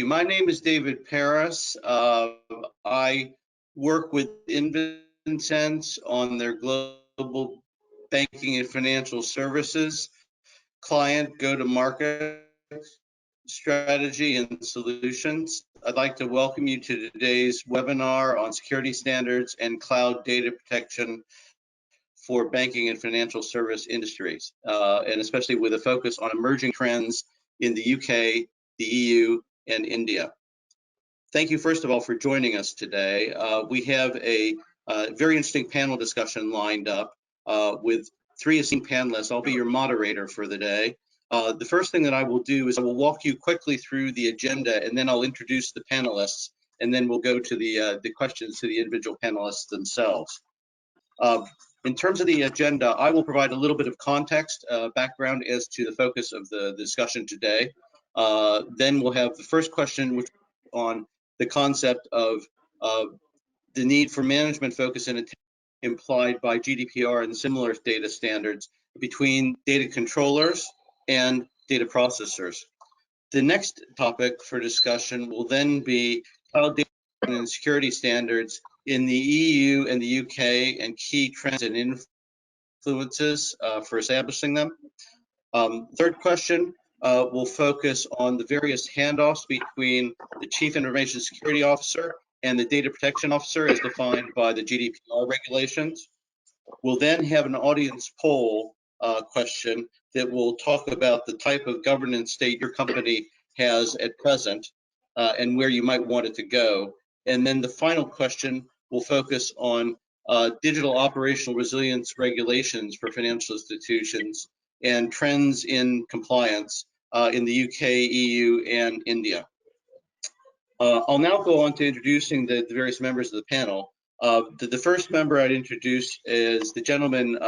My name is David Paris. I work with InvenSense on their global banking and financial services client go-to-market strategy and solutions. I'd like to welcome you to today's webinar on security standards and cloud data protection for banking and financial service industries, and especially with a focus on emerging trends in the UK, the EU, and India. Thank you, first of all, for joining us today. We have a very interesting panel discussion lined up with three esteemed panelists. I'll be your moderator for the day. The first thing that I will do is I will walk you quickly through the agenda, and then I'll introduce the panelists, and then we'll go to the questions to the individual panelists themselves. In terms of the agenda, I will provide a little bit of context, background as to the focus of the discussion today. Then we'll have the first question, which is on the concept of the need for management focus and implied by GDPR and similar data standards between data controllers and data processors. The next topic for discussion will then be cloud data and security standards in the EU and the UK and key trends and influences for establishing them. Third question will focus on the various handoffs between the Chief Information Security Officer and the Data Protection Officer as defined by the GDPR regulations. We'll then have an audience poll question that will talk about the type of governance state your company has at present and where you might want it to go. And then the final question will focus on digital operational resilience regulations for financial institutions and trends in compliance in the UK, EU, and India. I'll now go on to introducing the various members of the panel. The first member I'd introduce is the gentleman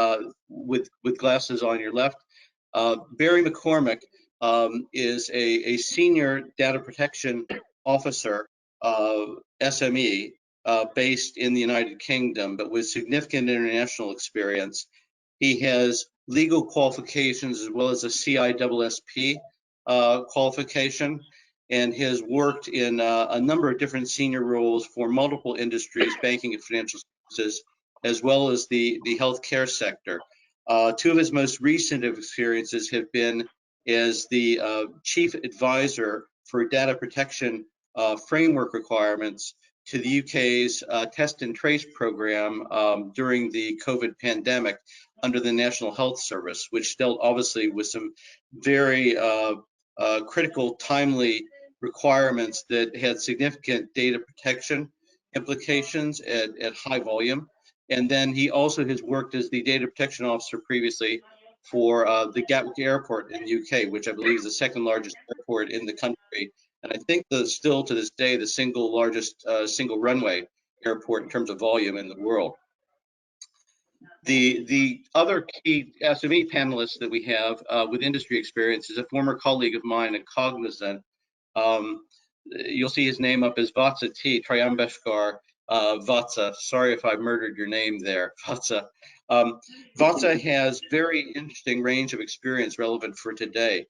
with glasses on your left. Barry Mccormick is a senior data protection officer, SME, based in the United Kingdom, but with significant international experience. He has legal qualifications as well as a CISSP qualification, and has worked in a number of different senior roles for multiple industries, banking and financial services, as well as the healthcare sector. Two of his most recent experiences have been as the chief advisor for data protection framework requirements to the UK's test and trace program during the COVID pandemic under the National Health Service, which dealt obviously with some very critical, timely requirements that had significant data protection implications at high volume. And then he also has worked as the data protection officer previously for the Gatwick Airport in the UK, which I believe is the second largest airport in the country. And I think still to this day, the single largest single runway airport in terms of volume in the world. The other key SME panelist that we have with industry experience is a former colleague of mine at Cognizant. You'll see his name up as Vatsa T. Triambeshkar Vatsa. Sorry if I murdered your name there, Vatsa. Vatsa has very interesting range of experience relevant for today.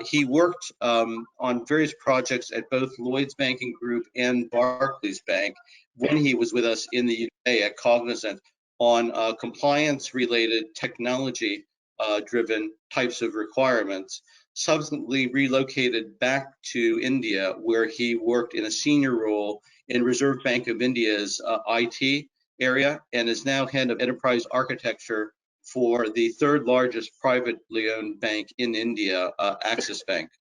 He worked on various projects at both Lloyds Banking Group and Barclays Bank when he was with us in the UK at Cognizant on compliance-related technology-driven types of requirements. Subsequently relocated back to India, where he worked in a senior role in Reserve Bank of India's IT area, and is now head of enterprise architecture for the third largest privately owned bank in India, Axis Bank.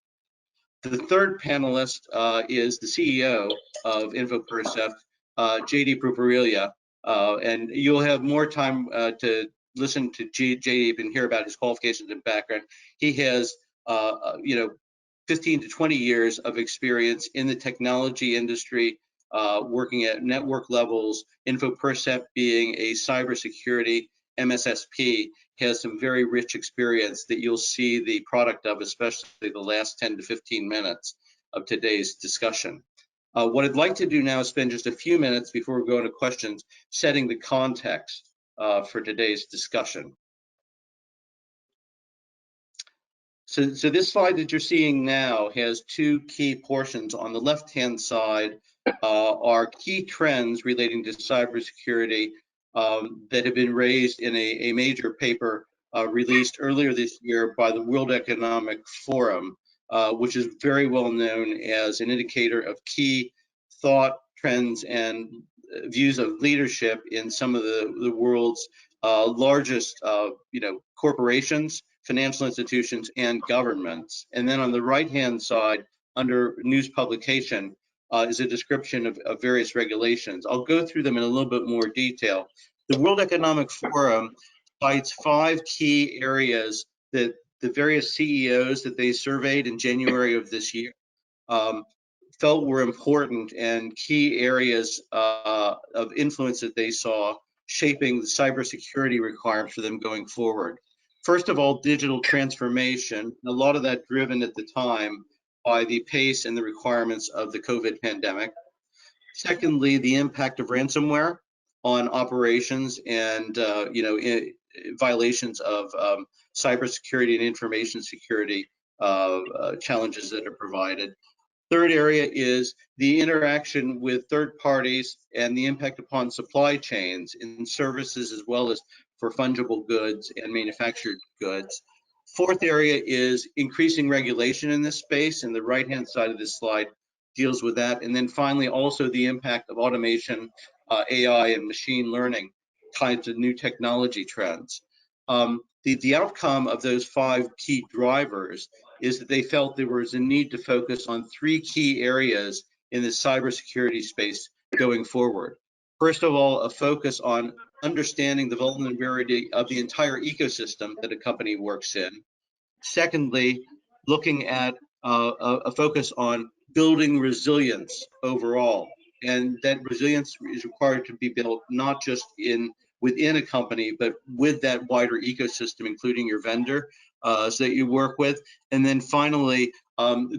The third panelist is the CEO of Infopercept, JD Puparelia, and you'll have more time to listen to JD and hear about his qualifications and background. He has 15 to 20 years of experience in the technology industry, working at network levels. Infopercept, being a cybersecurity MSSP, has some very rich experience that you'll see the product of, especially the last 10 to 15 minutes of today's discussion. What I'd like to do now is spend just a few minutes before we go into questions, setting the context for today's discussion. So this slide that you're seeing now has two key portions. On the left-hand side are key trends relating to cybersecurity that have been raised in a major paper released earlier this year by the World Economic Forum, which is very well known as an indicator of key thought, trends, and views of leadership in some of the world's largest corporations, financial institutions, and governments. And then on the right-hand side, under news publication, is a description of various regulations. I'll go through them in a little bit more detail. The World Economic Forum cites 5 key areas that the various CEOs that they surveyed in January of this year felt were important and key areas of influence that they saw shaping the cybersecurity requirements for them going forward. First of all, digital transformation, a lot of that driven at the time by the pace and the requirements of the COVID pandemic. Secondly, the impact of ransomware on operations and violations of cybersecurity and information security challenges that are provided. Third area is the interaction with third parties and the impact upon supply chains in services as well as for fungible goods and manufactured goods. Fourth area is increasing regulation in this space, and the right-hand side of this slide deals with that. And then finally, also the impact of automation, AI, and machine learning kinds of new technology trends. The outcome of those 5 key drivers is that they felt there was a need to focus on 3 key areas in the cybersecurity space going forward. First of all, a focus on understanding the vulnerability of the entire ecosystem that a company works in. Secondly, looking at a focus on building resilience overall, and that resilience is required to be built not just within a company, but with that wider ecosystem, including your vendor so that you work with. And then finally,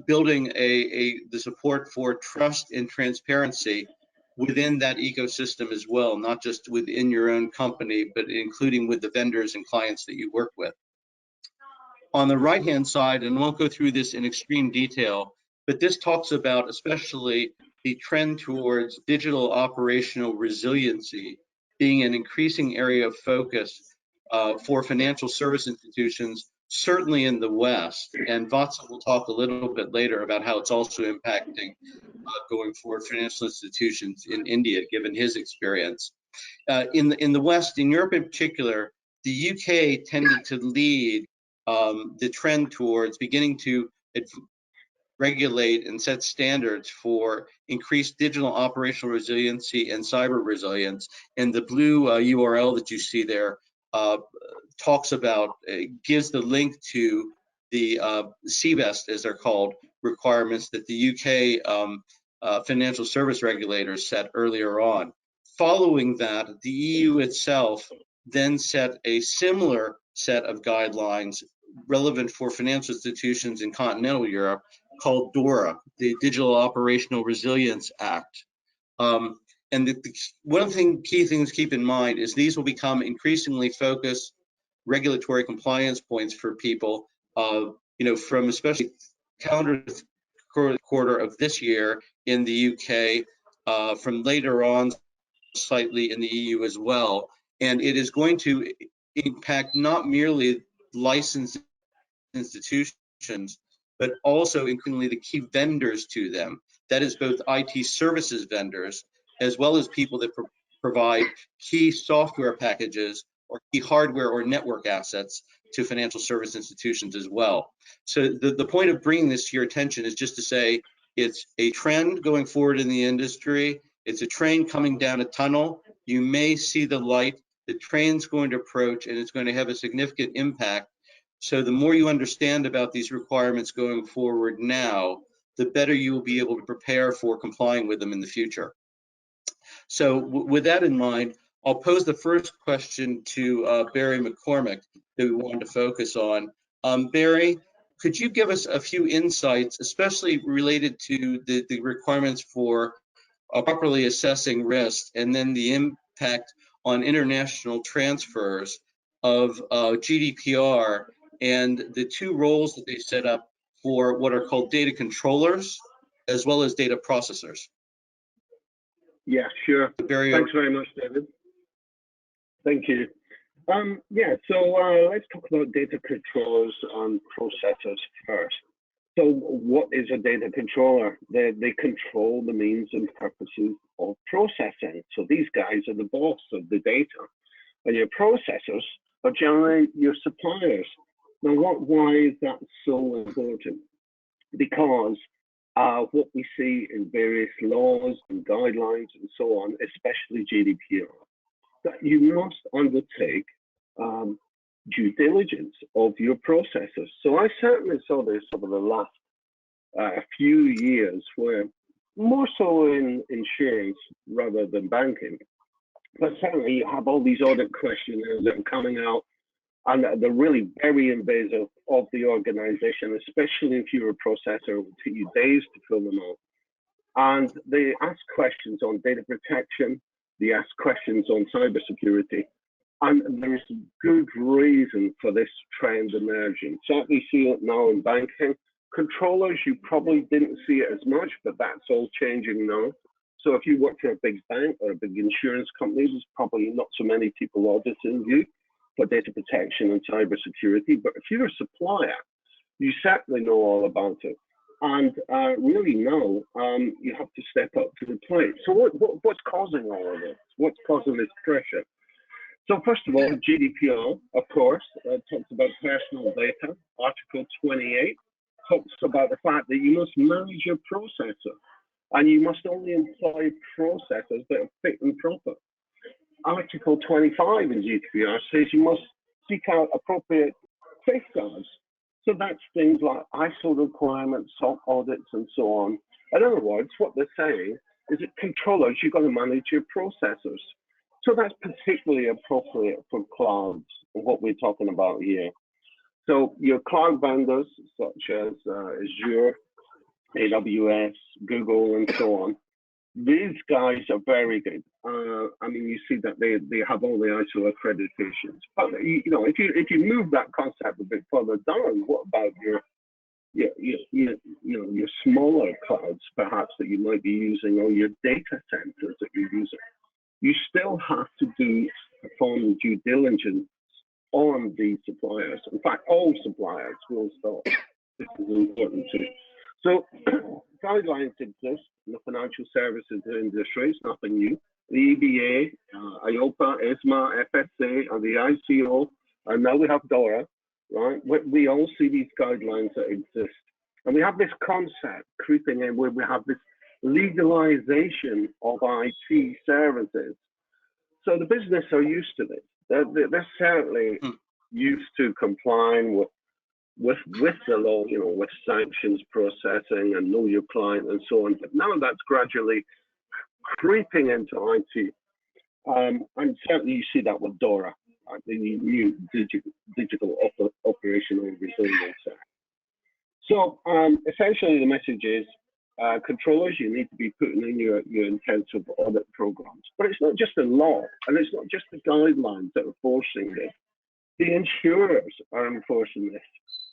building the support for trust and transparency within that ecosystem as well, not just within your own company, but including with the vendors and clients that you work with. On the right-hand side, and I won't go through this in extreme detail, but this talks about especially the trend towards digital operational resiliency being an increasing area of focus for financial service institutions, certainly in the West. And Vatsa will talk a little bit later about how it's also impacting going forward financial institutions in India, given his experience. In the West, in Europe in particular, the UK tended to lead the trend towards beginning to regulate and set standards for increased digital operational resiliency and cyber resilience. And the blue URL that you see there talks about, gives the link to the CBEST, as they're called, requirements that the UK financial service regulators set earlier on. Following that, the EU itself then set a similar set of guidelines relevant for financial institutions in continental Europe called DORA, the Digital Operational Resilience Act. And one of the key things to keep in mind is these will become increasingly focused regulatory compliance points for people, from especially calendar quarter of this year in the UK, from later on slightly in the EU as well. And it is going to impact not merely licensed institutions, but also increasingly the key vendors to them. That is both IT services vendors, as well as people that provide key software packages or key hardware or network assets to financial service institutions as well. So the point of bringing this to your attention is just to say it's a trend going forward in the industry. It's a train coming down a tunnel. You may see the light. The train's going to approach, and it's going to have a significant impact. So the more you understand about these requirements going forward now, the better you will be able to prepare for complying with them in the future. So with that in mind, I'll pose the first question to Barry Mccormick that we wanted to focus on. Barry, could you give us a few insights, especially related to the requirements for properly assessing risk, and then the impact on international transfers of GDPR and the two roles that they set up for what are called data controllers as well as data processors. Yeah, sure. Barry, thanks very much, David. Thank you. Yeah, so let's talk about data controllers and processors first. So what is a data controller? They control the means and purposes of processing. So these guys are the boss of the data. And your processors are generally your suppliers. Now, why is that so important? Because what we see in various laws and guidelines and so on, especially GDPR, that you must undertake due diligence of your processors. So I certainly saw this over the last few years, where more so in insurance rather than banking, but certainly you have all these audit questionnaires that are coming out, and they're really very invasive of the organization, especially if you're a processor. It will take you days to fill them out. And they ask questions on data protection, they ask questions on cybersecurity, and there's good reason for this trend emerging. Certainly see it now in banking. Controllers, you probably didn't see it as much, but that's all changing now. So if you work for a big bank or a big insurance company, there's probably not so many people auditing you for data protection and cybersecurity. But if you're a supplier, you certainly know all about it. And really now, you have to step up to the plate. So what's causing all of this? What's causing this pressure? So first of all, GDPR, of course, talks about personal data. Article 28 talks about the fact that you must manage your processor, and you must only employ processors that are fit and proper. Article 25 in GDPR says you must seek out appropriate safeguards. So that's things like ISO requirements, SOC audits, and so on. In other words, what they're saying is that controllers, you've got to manage your processors. So that's particularly appropriate for clouds, and what we're talking about here. So your cloud vendors, such as Azure, AWS, Google, and so on, these guys are very good. I mean, you see that they have all the ISO accreditations. But you know, if you move that concept a bit further down, what about your smaller clouds, perhaps, that you might be using, or your data centers that you're using? You still have to perform due diligence on these suppliers. In fact, all suppliers will stop. This is important too. So guidelines exist in the financial services industry. It's nothing new. The EBA, IOPA, ISMA, FSA, and the ICO, and now we have DORA, right? We all see these guidelines that exist. And we have this concept creeping in where we have this legalization of IT services. So the business are used to this. They're certainly used to complying with the law, you know, with sanctions processing and know your client and so on. But now that's gradually creeping into IT. And certainly you see that with DORA, the new digital operational resilience act. So essentially the message is, controllers, you need to be putting in your intensive audit programs. But it's not just the law, and it's not just the guidelines that are forcing this. The insurers are enforcing this.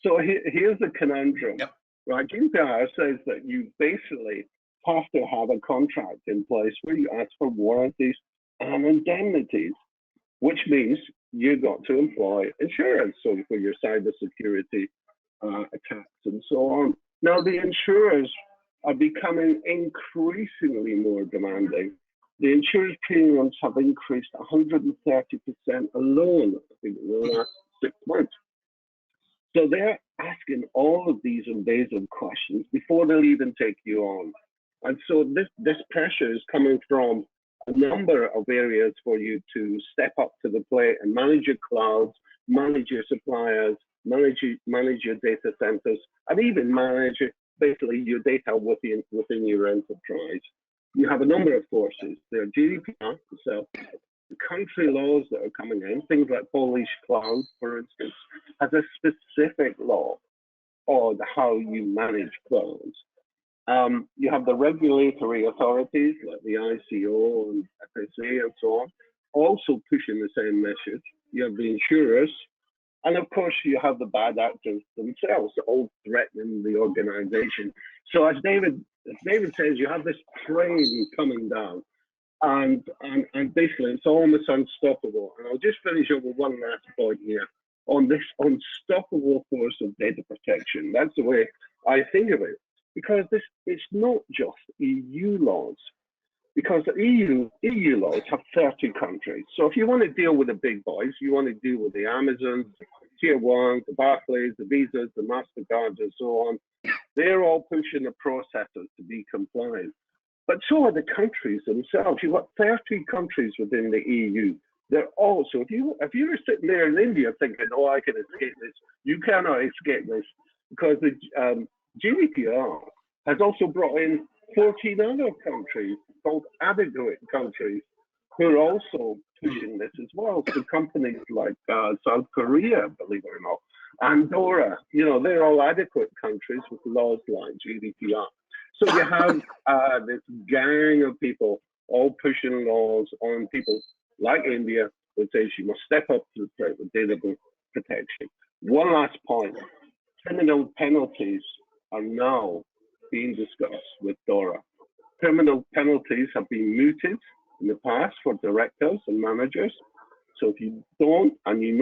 So here's the conundrum, right? GDPR says that you basically have to have a contract in place where you ask for warranties and indemnities, which means you've got to employ insurance, so for your cybersecurity attacks and so on. Now, the insurers are becoming increasingly more demanding. The insurance premiums have increased 130% alone, I think, in the last 6 months. So they're asking all of these invasive questions before they'll even take you on. And so this pressure is coming from a number of areas for you to step up to the plate and manage your clouds, manage your suppliers, manage your data centers, and even manage basically your data within your enterprise. You have a number of forces. There are GDPR itself, the country laws that are coming in, things like Polish cloud, for instance, has a specific law on how you manage clouds. You have the regulatory authorities like the ICO and FSA and so on, also pushing the same message. You have the insurers, And of course, you have the bad actors themselves, all threatening the organization. So as David says, you have this train coming down, and basically it's almost unstoppable. And I'll just finish up with one last point here on this unstoppable force of data protection. That's the way I think of it, because it's not just EU laws. Because the EU laws have 30 countries. So if you want to deal with the big boys, you want to deal with the Amazons, Tier 1, the Barclays, the Visas, the MasterCards, and so on, they're all pushing the processors to be compliant. But so are the countries themselves. You've got 30 countries within the EU. They're all, so if you were sitting there in India thinking, oh, I can escape this, you cannot escape this, because the GDPR has also brought in 14 other countries called adequate countries who are also pushing this as well. So companies like South Korea, believe it or not, Andorra, they're all adequate countries with laws like GDPR. So you have this gang of people all pushing laws on people like India, which says you must step up to the plate with data protection. One last point, criminal penalties are now being discussed with DORA. Criminal penalties have been mooted in the past for directors and managers. So if you don't, and you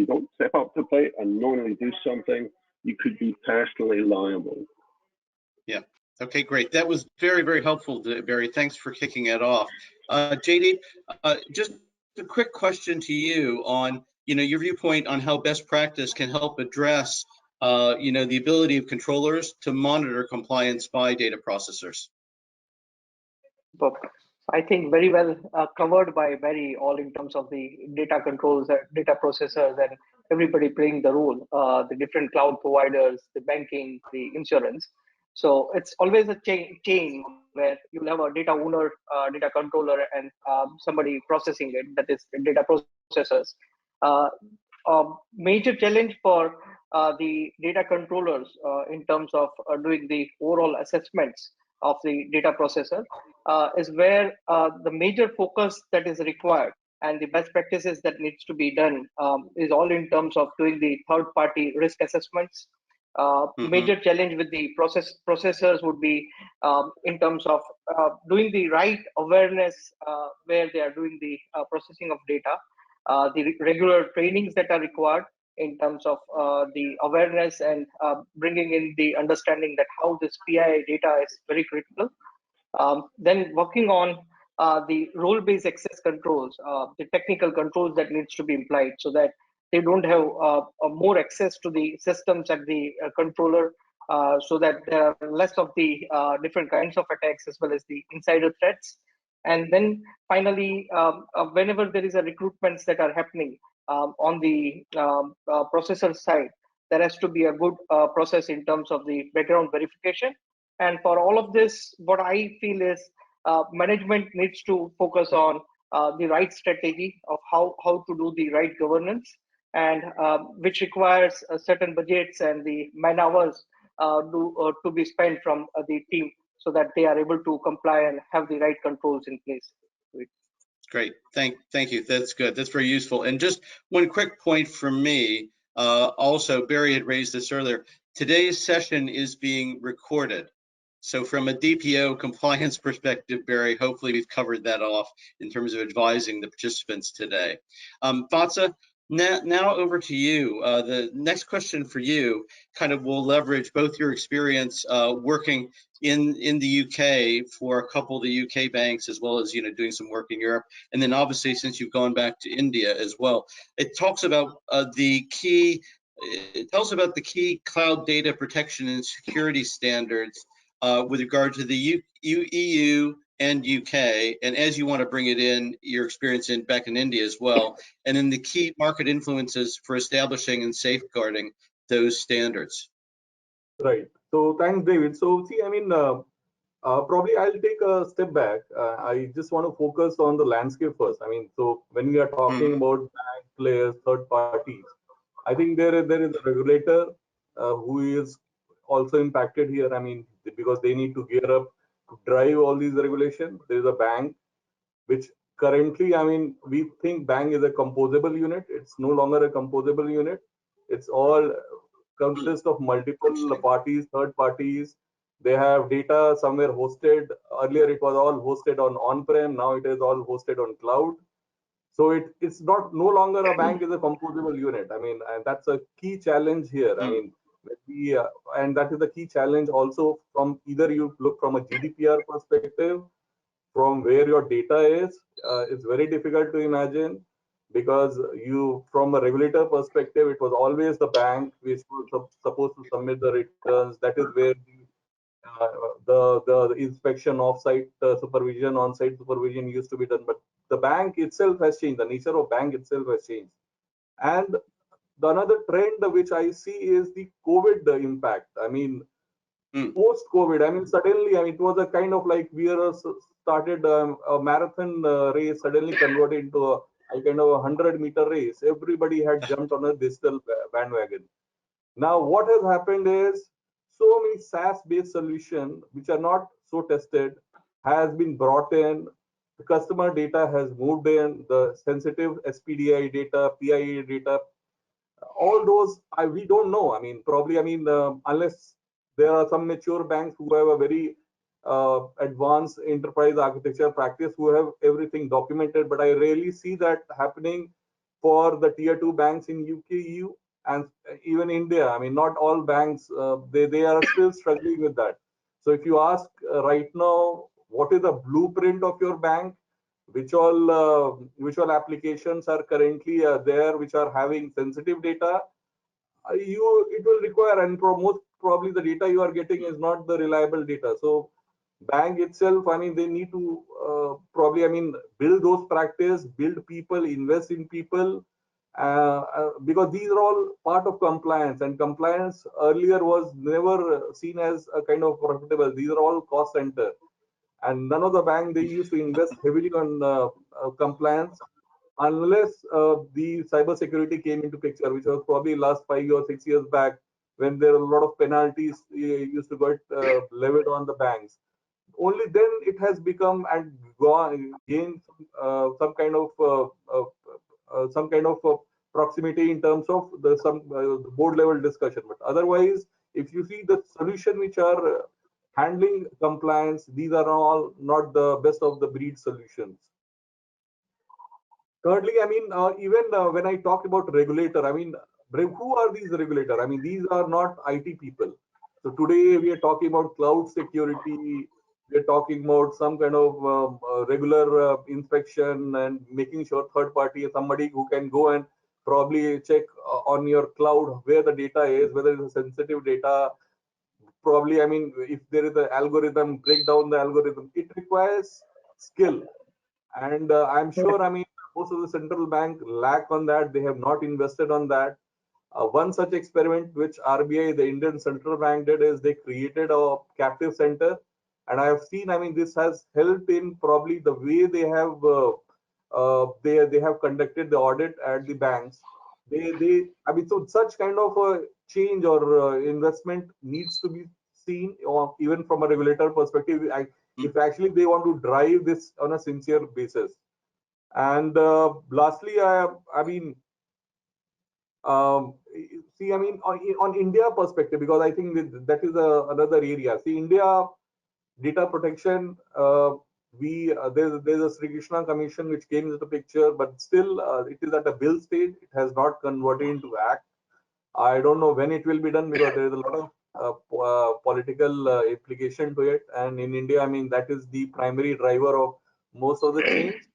don't step up to the plate and knowingly do something, you could be personally liable. Yeah. Okay, great. That was very, very helpful, Barry. Thanks for kicking it off. JD, just a quick question to you on, your viewpoint on how best practice can help address, the ability of controllers to monitor compliance by data processors. Perfect. I think very well covered by Barry, all in terms of the data controls, data processors, and everybody playing the role, the different cloud providers, the banking, the insurance. So it's always a chain where you'll have a data owner, data controller, and somebody processing it, that is the data processors. A major challenge for the data controllers in terms of doing the overall assessments of the data processor is where the major focus that is required and the best practices that needs to be done is all in terms of doing the third-party risk assessments. Major challenge with the processors would be in terms of doing the right awareness where they are doing the processing of data, the regular trainings that are required in terms of the awareness and bringing in the understanding that how this PII data is very critical. Then working on the role-based access controls, the technical controls that needs to be applied so that they don't have more access to the systems at the controller, so that there are less of the different kinds of attacks as well as the insider threats. And then finally, whenever there is a recruitments that are happening on the processor side, there has to be a good process in terms of the background verification. And for all of this, what I feel is management needs to focus on the right strategy of how to do the right governance, and which requires certain budgets and the man hours to be spent from the team so that they are able to comply and have the right controls in place. Great, thank you. That's good. That's very useful. And just one quick point from me. Also, Barry had raised this earlier. Today's session is being recorded. So from a DPO compliance perspective, Barry, hopefully we've covered that off in terms of advising the participants today. Fatsa, now over to you. The next question for you kind of will leverage both your experience working in the UK for a couple of the UK banks, as well as doing some work in Europe, and then obviously since you've gone back to India as well. It talks about the key cloud data protection and security standards with regard to the EU and UK, and as you want to bring it in, your experience back in India as well, and then the key market influences for establishing and safeguarding those standards. Right. So thanks, David. So see, I mean, probably I'll take a step back. I just want to focus on the landscape first. I mean, so when we are talking about bank players, third parties, I think there is a regulator who is also impacted here. I mean, because they need to gear up to drive all these regulations. There is a bank which currently, I mean, we think bank is a composable unit. It's no longer a composable unit. It's all consists of multiple parties, third parties. They have data somewhere hosted. Earlier, it was all hosted on-prem. Now it is all hosted on cloud. So it's not no longer a bank is a composable unit. I mean, and that's a key challenge here. I mean, and that is the key challenge also from either you look from a GDPR perspective, from where your data is. It's very difficult to imagine because you, from a regulator perspective, it was always the bank which was supposed to submit the returns. That is where the inspection, off-site supervision, on-site supervision used to be done. But the bank itself has changed. The nature of bank itself has changed. And the another trend which I see is the COVID impact. I mean, post-COVID, I mean, suddenly, I mean, it was a kind of like we are started a marathon race, suddenly converted into a kind of a 100-meter race. Everybody had jumped on a digital bandwagon. Now, what has happened is so many SaaS-based solutions which are not so tested has been brought in. The customer data has moved in, the sensitive SPDI data, PIA data, all those we don't know. I mean, probably, I mean, unless there are some mature banks who have a very advanced enterprise architecture practice who have everything documented, but I rarely see that happening for the tier 2 banks in UK, EU, and even India. I mean, not all banks, they are still struggling with that. So if you ask right now, what is the blueprint of your bank? Which all applications are currently there, which are having sensitive data? It will require, and most probably the data you are getting is not the reliable data. So bank itself, I mean, they need to probably, I mean, build those practice, build people, invest in people, because these are all part of compliance, and compliance earlier was never seen as a kind of profitable. These are all cost center, and none of the bank, they used to invest heavily on compliance unless the cyber security came into picture, which was probably last 5 or 6 years back, when there are a lot of penalties used to get levied on the banks. Only then it has become and gained some kind of proximity in terms of the some board level discussion. But otherwise, if you see the solution which are handling compliance, these are all not the best of the breed solutions. Thirdly, I mean, even when I talk about regulator, I mean, who are these regulator? I mean, these are not IT people. So today we are talking about cloud security. We are talking about some kind of regular inspection and making sure third party, somebody who can go and probably check on your cloud where the data is, whether it's sensitive data. Probably, I mean, if there is an algorithm, break down the algorithm. It requires skill. And I'm sure, I mean, most of the central bank lack on that. They have not invested on that. One such experiment which RBI, the Indian Central Bank, did is they created a captive center. And I have seen, I mean, this has helped in probably the way they have conducted the audit at the banks. I mean, so such kind of a change or investment needs to be seen, or even from a regulator perspective, if actually they want to drive this on a sincere basis. And lastly, I mean, see, I mean, on India perspective, because I think that is another area. See, India data protection, there's a Sri Krishna Commission which came into the picture, but still it is at a bill stage. It has not converted into act. I don't know when it will be done, because there is a lot of political implication to it. And in India, I mean, that is the primary driver of most of the change.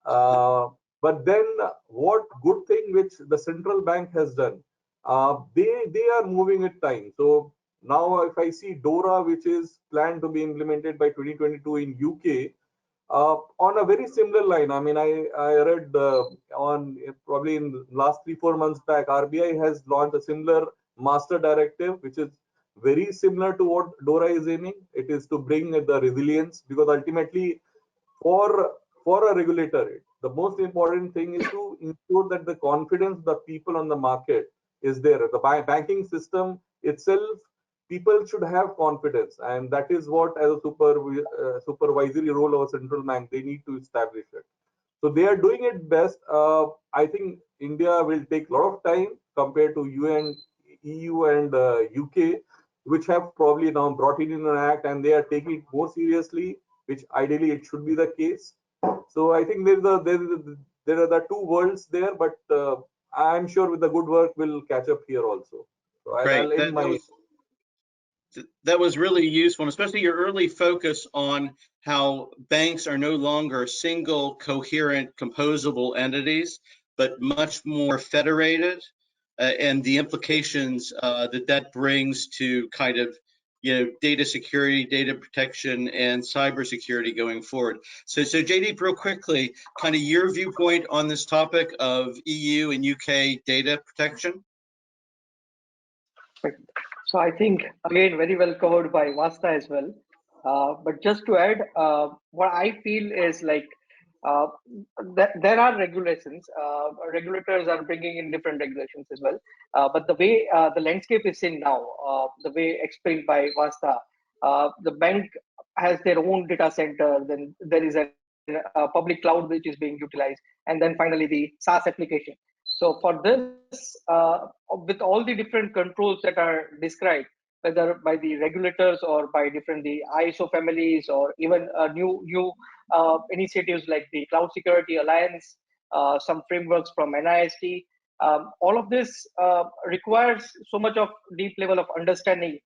But then what good thing which the central bank has done, they are moving with time. So now if I see DORA, which is planned to be implemented by 2022 in UK, on a very similar line. I mean, I read on probably in the last 3-4 months back, RBI has launched a similar master directive, which is very similar to what DORA is aiming. It is to bring the resilience, because ultimately for a regulator, the most important thing is to ensure that the confidence of the people on the market is there. The banking system itself, people should have confidence, and that is what, as a supervisory role of a central bank, they need to establish it. So they are doing it best. I think India will take a lot of time compared to EU and UK, which have probably now brought it in an act and they are taking it more seriously, which ideally it should be the case. So I think there are the two worlds there, but I'm sure with the good work we'll catch up here also. So I'll Great. end my. That was really useful, and especially your early focus on how banks are no longer single, coherent, composable entities, but much more federated, and the implications that brings to kind of data security, data protection, and cybersecurity going forward. So JD, real quickly, kind of your viewpoint on this topic of EU and UK data protection. So I think, again, very well covered by Vasta as well. But just to add, what I feel is like there are regulations. Regulators are bringing in different regulations as well. But the way the landscape is seen now, the way explained by Vasta, the bank has their own data center. Then there is a public cloud which is being utilized, and then finally the SaaS application. So for this, with all the different controls that are described, whether by the regulators or by different the ISO families or even new initiatives like the Cloud Security Alliance, some frameworks from NIST, all of this requires so much of deep level of understanding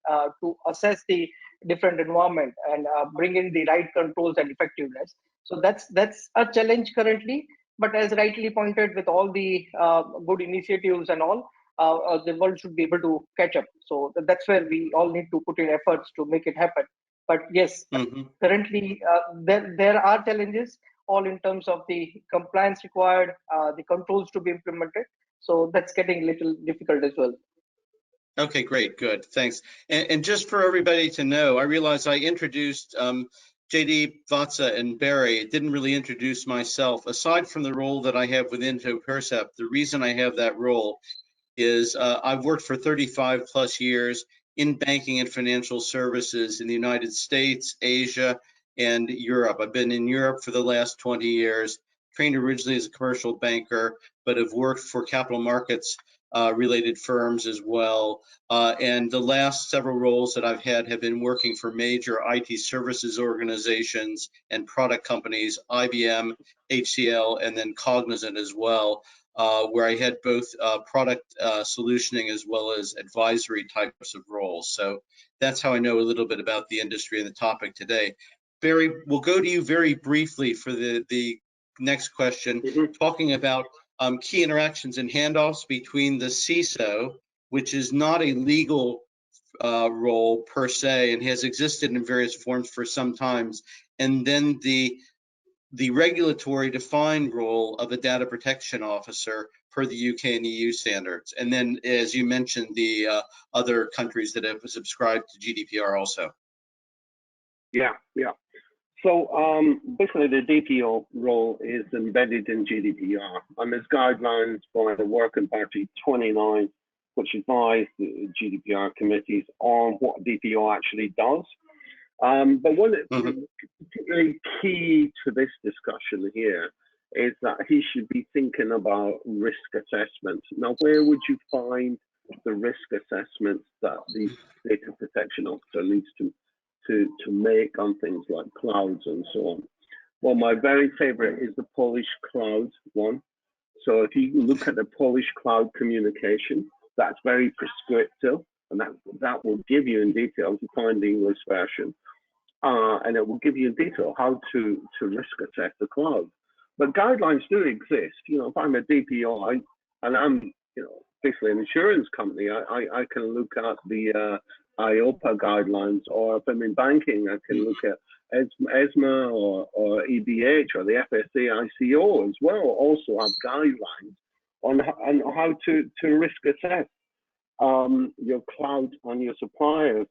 to assess the different environment and bring in the right controls and effectiveness. So that's a challenge currently. But as rightly pointed, with all the good initiatives and all, the world should be able to catch up. So that's where we all need to put in efforts to make it happen. But yes, currently there are challenges, all in terms of the compliance required, the controls to be implemented. So that's getting a little difficult as well. Okay, great, good, thanks. And just for everybody to know, I realize I introduced JD, Vatsa, and Barry. Didn't really introduce myself. Aside from the role that I have with Infopercept, the reason I have that role is I've worked for 35 plus years in banking and financial services in the United States, Asia, and Europe. I've been in Europe for the last 20 years, trained originally as a commercial banker, but have worked for capital markets related firms as well. And the last several roles that I've had have been working for major IT services organizations and product companies, IBM, HCL, and then Cognizant as well, where I had both product solutioning as well as advisory types of roles. So that's how I know a little bit about the industry and the topic today. Barry, we'll go to you very briefly for the next question, talking about key interactions and handoffs between the CISO, which is not a legal role per se and has existed in various forms for some times, and then the regulatory defined role of a data protection officer per the UK and EU standards. And then, as you mentioned, the other countries that have subscribed to GDPR also. Yeah. So basically the DPO role is embedded in GDPR, and there's guidelines by the Working Party 29, which advise the GDPR committees on what DPO actually does. But one particularly key to this discussion here is that he should be thinking about risk assessments. Now, where would you find the risk assessments that the data protection officer needs to make on things like clouds and so on? Well, my very favorite is the Polish cloud one. So if you look at the Polish cloud communication, that's very prescriptive, and that will give you in detail, if you find the English version, and it will give you in detail how to risk assess the cloud. But guidelines do exist. If I'm a DPO and I'm basically an insurance company, I can look at the IOPA guidelines, or if I'm in banking, I can look at ESMA or EBH or the FSA ICO as well. Also have guidelines on how to risk assess your cloud on your suppliers.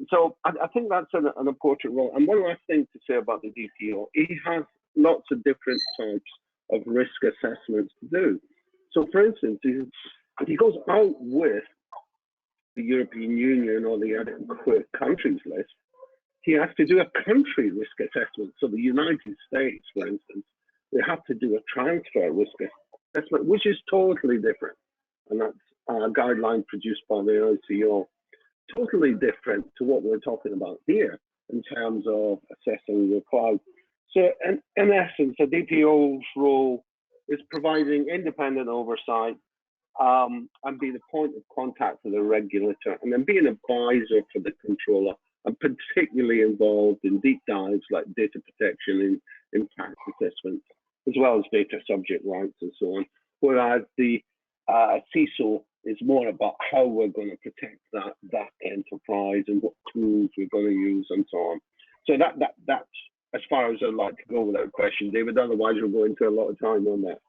So I think that's an important role. And one last thing to say about the DPO, he has lots of different types of risk assessments to do. So for instance, if he goes out with the European Union or the adequate countries list, he has to do a country risk assessment. So the United States, for instance, they have to do a transfer risk assessment, which is totally different. And that's a guideline produced by the ICO. Totally different to what we're talking about here in terms of assessing your cloud. So in essence, a DPO's role is providing independent oversight and being a point of contact for the regulator, and then be an advisor for the controller, and particularly involved in deep dives like data protection and impact assessments, as well as data subject rights and so on. Whereas the CISO is more about how we're going to protect that enterprise and what tools we're going to use and so on. So that's as far as I'd like to go with that question, David. Otherwise, we'll go into a lot of time on that.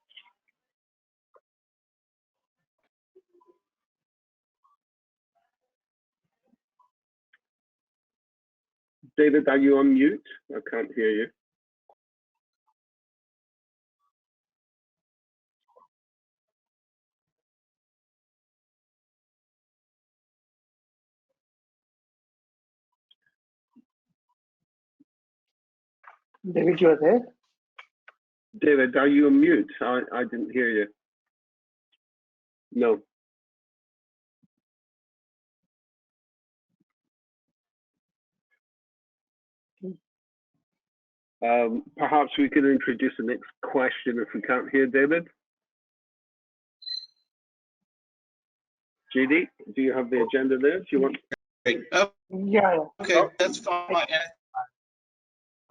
David, are you on mute? I can't hear you. David, you are there? David, are you on mute? I didn't hear you. No. Perhaps we can introduce the next question if we can't hear David. JD, do you have the agenda there? Do you want? Great. Oh, Yeah. okay, that's fine.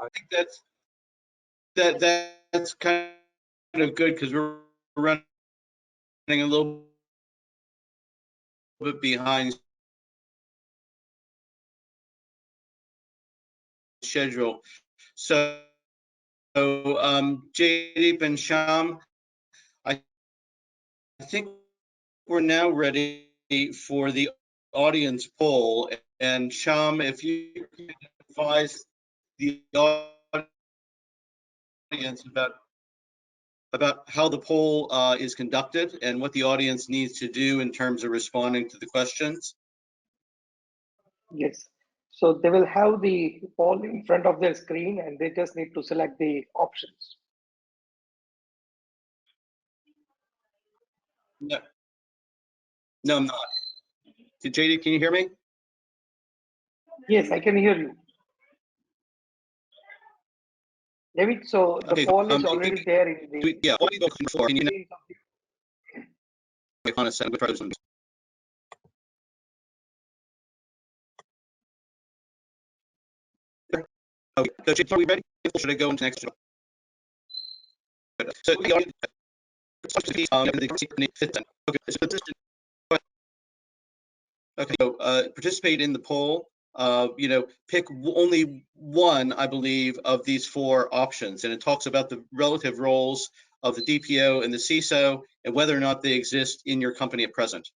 I think that's kind of good because we're running a little bit behind schedule. So, Jaydeep and Sham, I think we're now ready for the audience poll. And Sham, if you could advise the audience about how the poll is conducted and what the audience needs to do in terms of responding to the questions. Yes. So they will have the poll in front of their screen and they just need to select the options. No, I'm not. JD, can you hear me? Yes, I can hear you. David, so the Okay, poll is already there in the. Yeah, what are you looking for? Can you know? Wait on a second. Okay, so JD, are we ready? Should I go into next? So the audience. Okay, so participate in the poll. Pick only one, I believe, of these four options, and it talks about the relative roles of the DPO and the CISO and whether or not they exist in your company at present.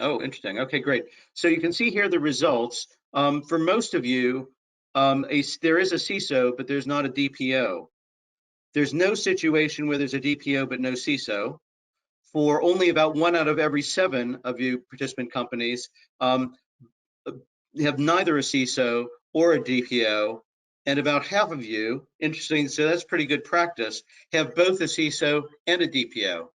Oh, interesting. Okay, great. So you can see here the results. For most of you, there is a CISO, but there's not a DPO. There's no situation where there's a DPO but no CISO. For only about 1 out of every 7 of you participant companies, you have neither a CISO or a DPO, and about half of you, interesting, so that's pretty good practice, have both a CISO and a DPO.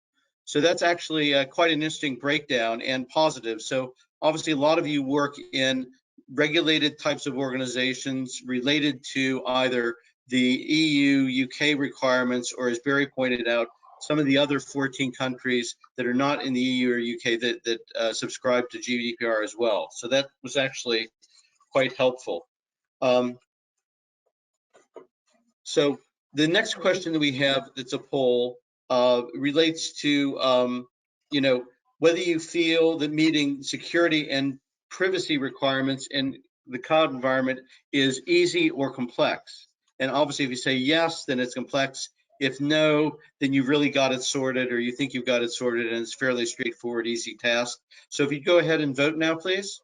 So that's actually quite an interesting breakdown and positive. So obviously a lot of you work in regulated types of organizations related to either the EU, UK requirements, or as Barry pointed out, some of the other 14 countries that are not in the EU or UK that subscribe to GDPR as well. So that was actually quite helpful. So the next question that we have that's a poll relates to whether you feel that meeting security and privacy requirements in the cloud environment is easy or complex. And obviously, if you say yes, then it's complex. If no, then you've really got it sorted, or you think you've got it sorted, and it's fairly straightforward, easy task. So if you go ahead and vote now, please.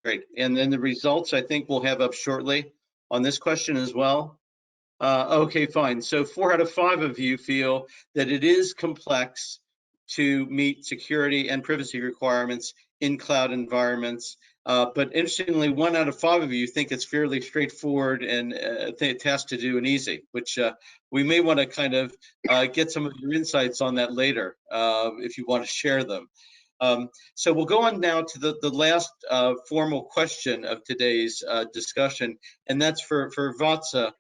Great. And then the results I think we'll have up shortly on this question as well. Okay, fine. So 4 out of 5 of you feel that it is complex to meet security and privacy requirements in cloud environments. But interestingly, 1 out of 5 of you think it's fairly straightforward and a task to do and easy, which we may want to kind of get some of your insights on that later if you want to share them. So we'll go on now to the last formal question of today's discussion, and that's for Vatsa.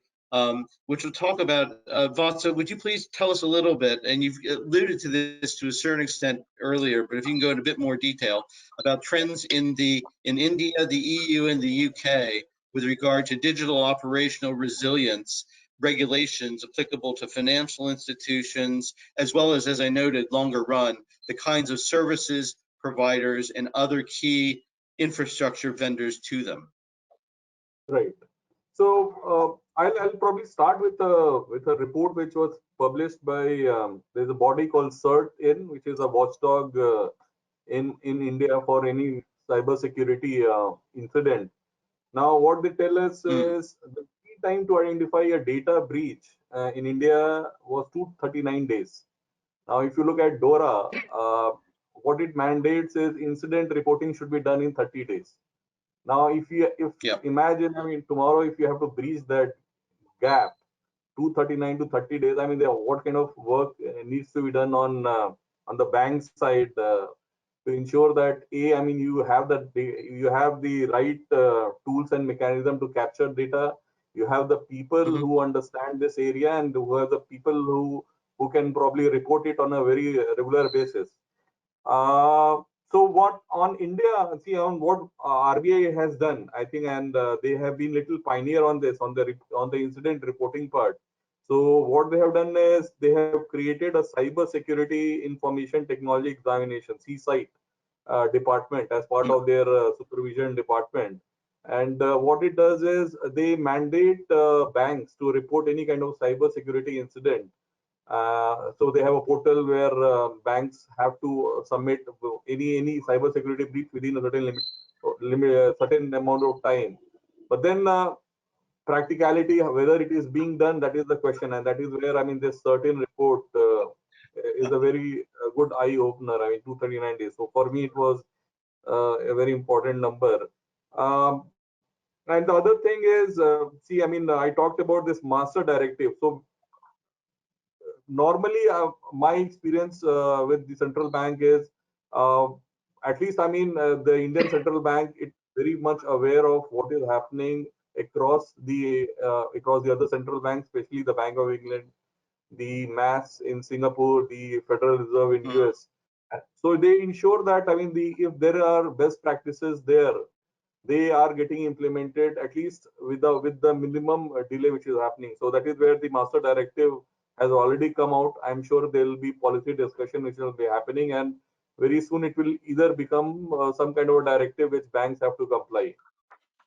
Which will talk about, Vatsa, would you please tell us a little bit, and you've alluded to this to a certain extent earlier, but if you can go into a bit more detail about trends in India, the EU, and the UK with regard to digital operational resilience, regulations applicable to financial institutions, as well as I noted, longer run, the kinds of services, providers, and other key infrastructure vendors to them. Right. So I'll probably start with a report which was published by there's a body called CERT-In, which is a watchdog in India for any cybersecurity incident. Now, what they tell us is the key time to identify a data breach in India was 239 days. Now, if you look at DORA, what it mandates is incident reporting should be done in 30 days. Now, if imagine, I mean, tomorrow, if you have to breach that gap, 239 to 30 days, I mean, what kind of work needs to be done on the bank side to ensure that I mean, you have the right tools and mechanism to capture data. You have the people who understand this area and who are the people who can probably report it on a very regular basis. So what on India, see on what RBI has done, I think, and they have been little pioneer on this, on the incident reporting part. So what they have done is they have created a cyber security information technology examination, CSIT department as part of their supervision department. And what it does is they mandate banks to report any kind of cyber security incident. So they have a portal where banks have to submit any cyber security breach within a certain certain amount of time. But then practicality, whether it is being done, that is the question, and that is where, I mean, this certain report is a very good eye opener. I mean, 239 days. So for me, it was a very important number. And the other thing is, see, I mean, I talked about this master directive. So normally, my experience with the central bank is, at least, I mean, the Indian central bank, it's very much aware of what is happening across the other central banks, especially the Bank of England, the MAS in Singapore, the Federal Reserve in US. So they ensure that, I mean, if there are best practices there, they are getting implemented at least with the minimum delay which is happening. So that is where the master directive has already come out. I'm sure there will be policy discussion which will be happening, and very soon it will either become some kind of a directive which banks have to comply.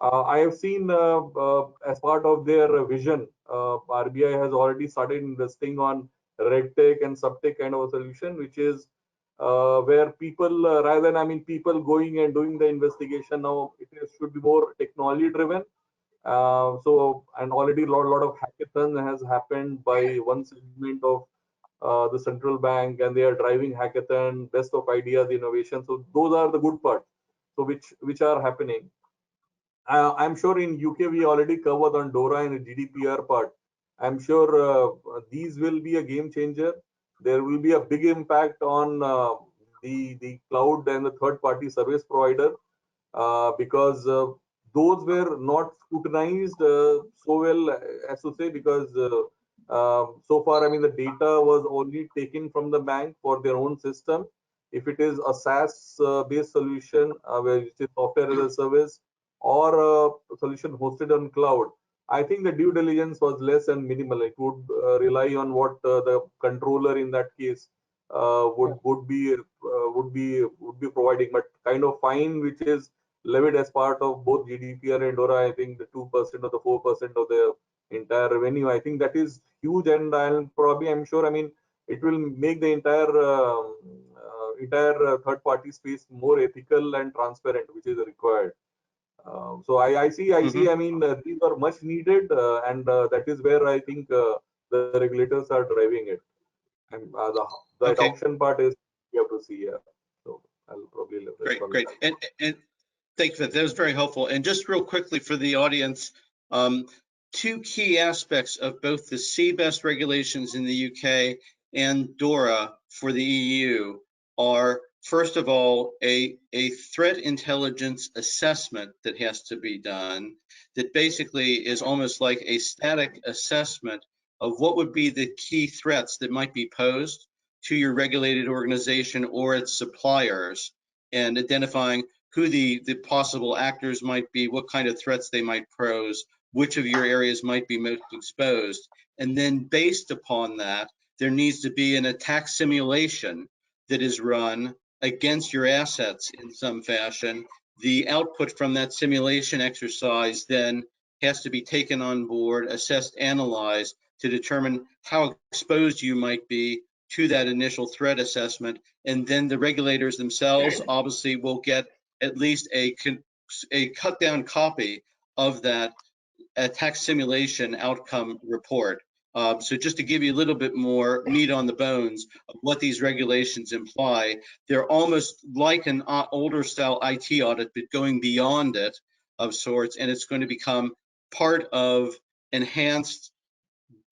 I have seen as part of their vision, RBI has already started investing on RegTech and SubTech kind of a solution, which is where people, rather than, I mean, people going and doing the investigation, now should be more technology driven. So, and already a lot of hackathon has happened by one segment of the central bank, and they are driving hackathon, best of ideas, innovation. So those are the good parts. So which are happening. I'm sure in UK we already covered on DORA and the GDPR part. I'm sure these will be a game changer. There will be a big impact on the cloud and the third-party service provider because those were not scrutinized so well, as to say, because so far, I mean, the data was only taken from the bank for their own system. If it is a SaaS-based solution, where it is software as a service, or a solution hosted on cloud, I think the due diligence was less and minimal. It would rely on what the controller in that case would be providing. But kind of fine which is levied as part of both GDPR and DORA, I think the 2% or the 4% of the entire revenue, I think that is huge, and I'm sure, I mean, it will make the entire third-party space more ethical and transparent, which is required. So I see. I Mhm. mean, these are much needed, and that is where I think the regulators are driving it. And the Okay, adoption part is we have to see. Yeah. So I'll probably rest great, on great. that. And thank you for that. That was very helpful. And just real quickly for the audience, um, two key aspects of both the CBEST regulations in the UK and DORA for the EU are, first of all, a threat intelligence assessment that has to be done that basically is almost like a static assessment of what would be the key threats that might be posed to your regulated organization or its suppliers, and identifying who the possible actors might be, what kind of threats they might pose, which of your areas might be most exposed. And then based upon that, there needs to be an attack simulation that is run against your assets in some fashion. The output from that simulation exercise then has to be taken on board, assessed, analyzed to determine how exposed you might be to that initial threat assessment. And then the regulators themselves obviously will get at least a cut down copy of that attack simulation outcome report. So just to give you a little bit more meat on the bones of what these regulations imply, they're almost like an older style IT audit, but going beyond it of sorts, and it's going to become part of enhanced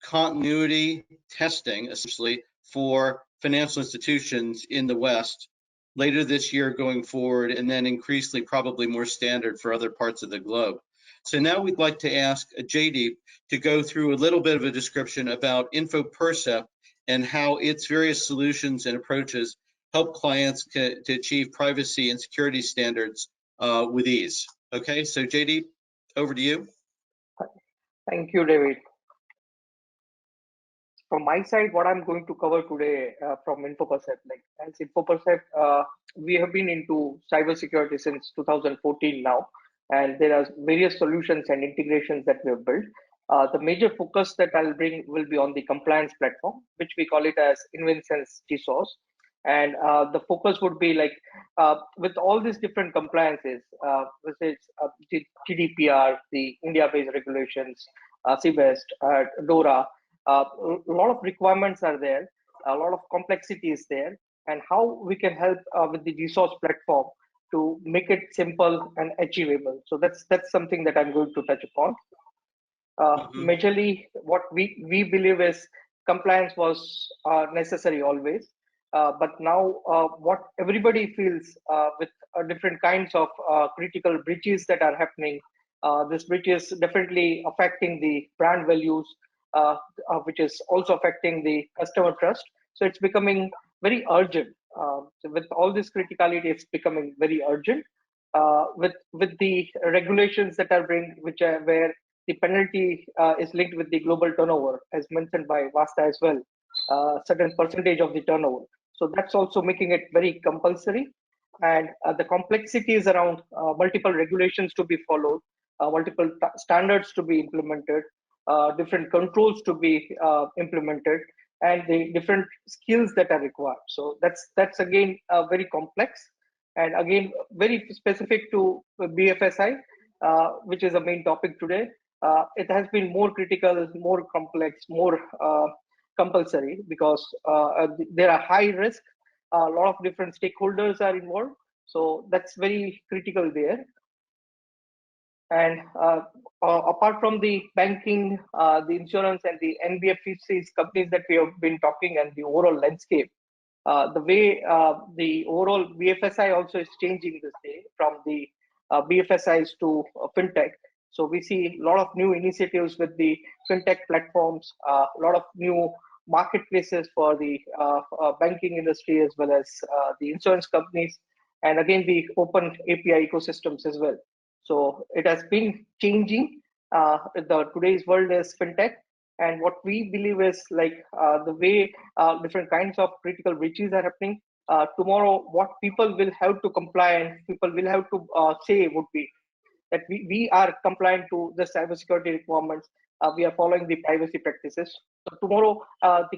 continuity testing, essentially, for financial institutions in the West later this year going forward, and then increasingly probably more standard for other parts of the globe. So now we'd like to ask JD to go through a little bit of a description about Infopercept and how its various solutions and approaches help clients to achieve privacy and security standards with ease. Okay, so JD, over to you. Thank you, David. From my side, what I'm going to cover today from Infopercept, like as Infopercept, we have been into cybersecurity since 2014 now, and there are various solutions and integrations that we have built. The major focus that I'll bring will be on the compliance platform, which we call it as InvenSense GSOS. And the focus would be like with all these different compliances, which is the GDPR, the India-based regulations, CBEST, DORA. A lot of requirements are there, a lot of complexity is there, and how we can help with the GSOS platform to make it simple and achievable. So that's something that I'm going to touch upon. Majorly, what we believe is compliance was necessary always, but now what everybody feels with different kinds of critical breaches that are happening. This breach is definitely affecting the brand values, which is also affecting the customer trust. So it's becoming very urgent. So with all this criticality, it's becoming very urgent. With the regulations that are being, which are where the penalty is linked with the global turnover, as mentioned by Vasta as well, certain percentage of the turnover. So that's also making it very compulsory, and the complexities around multiple regulations to be followed, multiple standards to be implemented, different controls to be implemented, and the different skills that are required. So that's again very complex, and again very specific to BFSI, which is the main topic today. It has been more critical, more complex, more compulsory, because there are high risk. A lot of different stakeholders are involved, so that's very critical there. And apart from the banking, the insurance, and the NBFCs companies that we have been talking, and the overall landscape, the way the overall BFSI also is changing this day from the BFSIs to fintech. So we see a lot of new initiatives with the fintech platforms, a lot of new marketplaces for the banking industry, as well as the insurance companies, and again the open API ecosystems as well. So it has been changing. The today's world is fintech, and what we believe is like the way different kinds of critical breaches are happening. Tomorrow, what people will have to comply and people will have to say would be that we are compliant to the cybersecurity requirements. We are following the privacy practices. So tomorrow,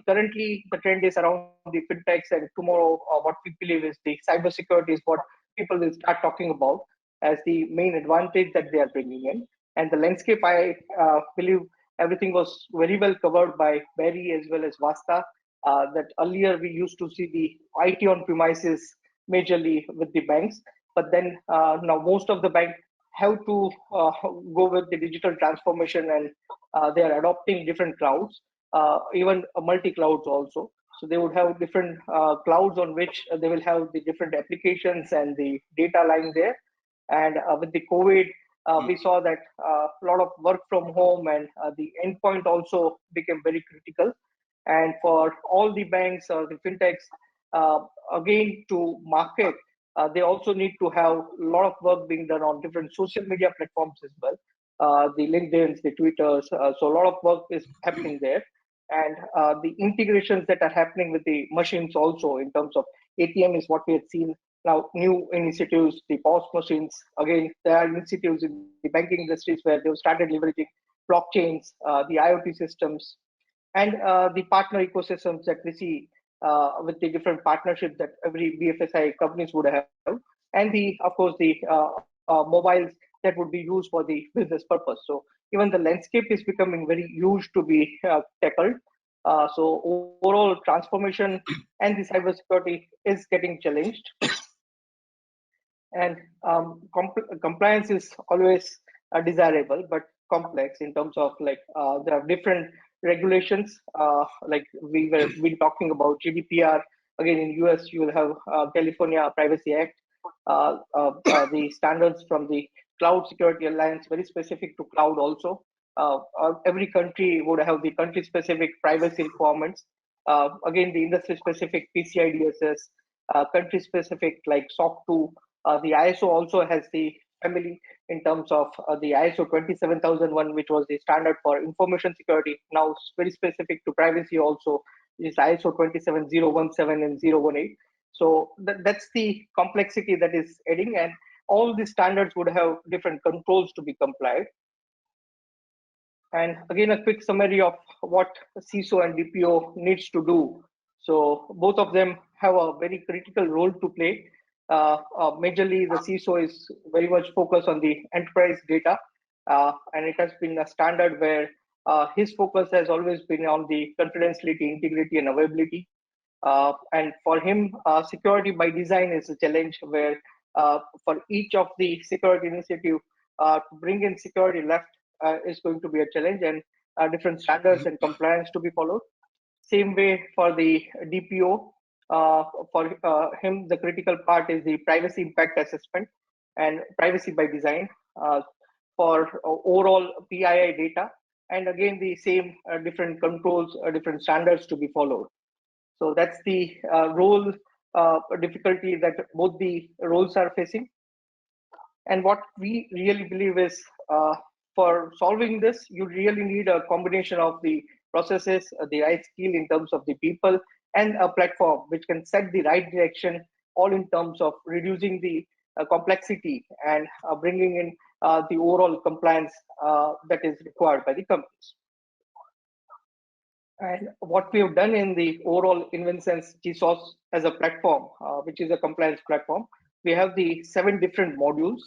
currently the trend is around the fintechs, and tomorrow what we believe is the cybersecurity is what people will start talking about. as the main advantage that they are bringing in. And the landscape, I believe everything was very well covered by Barry as well as Vasta. That earlier we used to see the IT on premises majorly with the banks, but then now most of the banks have to go with the digital transformation, and they are adopting different clouds, even multi-clouds also. So they would have different clouds on which they will have the different applications and the data lying there. And with the COVID, we saw that a lot of work from home, and the endpoint also became very critical. And for all the banks or the fintechs, again to market, they also need to have a lot of work being done on different social media platforms as well, the LinkedIn's, the Twitters. So a lot of work is happening there, and the integrations that are happening with the machines also in terms of ATM is what we have seen. Now, new initiatives, the POS machines, again, there are initiatives in the banking industries where they've started leveraging blockchains, the IoT systems, and the partner ecosystems that we see with the different partnerships that every BFSI companies would have, and of course, the mobiles that would be used for the business purpose. So even the landscape is becoming very huge to be tackled. So overall transformation and the cybersecurity is getting challenged. And compliance is always desirable but complex in terms of like there are different regulations, like we were been talking about GDPR. Again, in US you will have California Privacy Act, the standards from the Cloud Security Alliance, very specific to cloud also. Every country would have the country specific privacy requirements. Again, the industry specific PCI DSS, country specific like SOC 2. The ISO also has the family in terms of the ISO 27001, which was the standard for information security. Now it's very specific to privacy also, is ISO 27017 and 018. So that's the complexity that is adding, and all the standards would have different controls to be complied. And again, a quick summary of what CISO and DPO needs to do. So both of them have a very critical role to play. Majorly, the CISO is very much focused on the enterprise data, and it has been a standard where his focus has always been on the confidentiality, integrity, and availability. And for him, security by design is a challenge where for each of the security initiative, to bring in security left is going to be a challenge, and different standards and compliance to be followed. Same way for the DPO, for him, the critical part is the privacy impact assessment and privacy by design for overall PII data. And again, the same different controls, different standards to be followed. So that's the role difficulty that both the roles are facing. And what we really believe is for solving this, you really need a combination of the processes, the right skill in terms of the people, and a platform which can set the right direction, all in terms of reducing the complexity and bringing in the overall compliance that is required by the companies. And what we have done in the overall InvenSense GSOS as a platform, which is a compliance platform, we have the 7 different modules.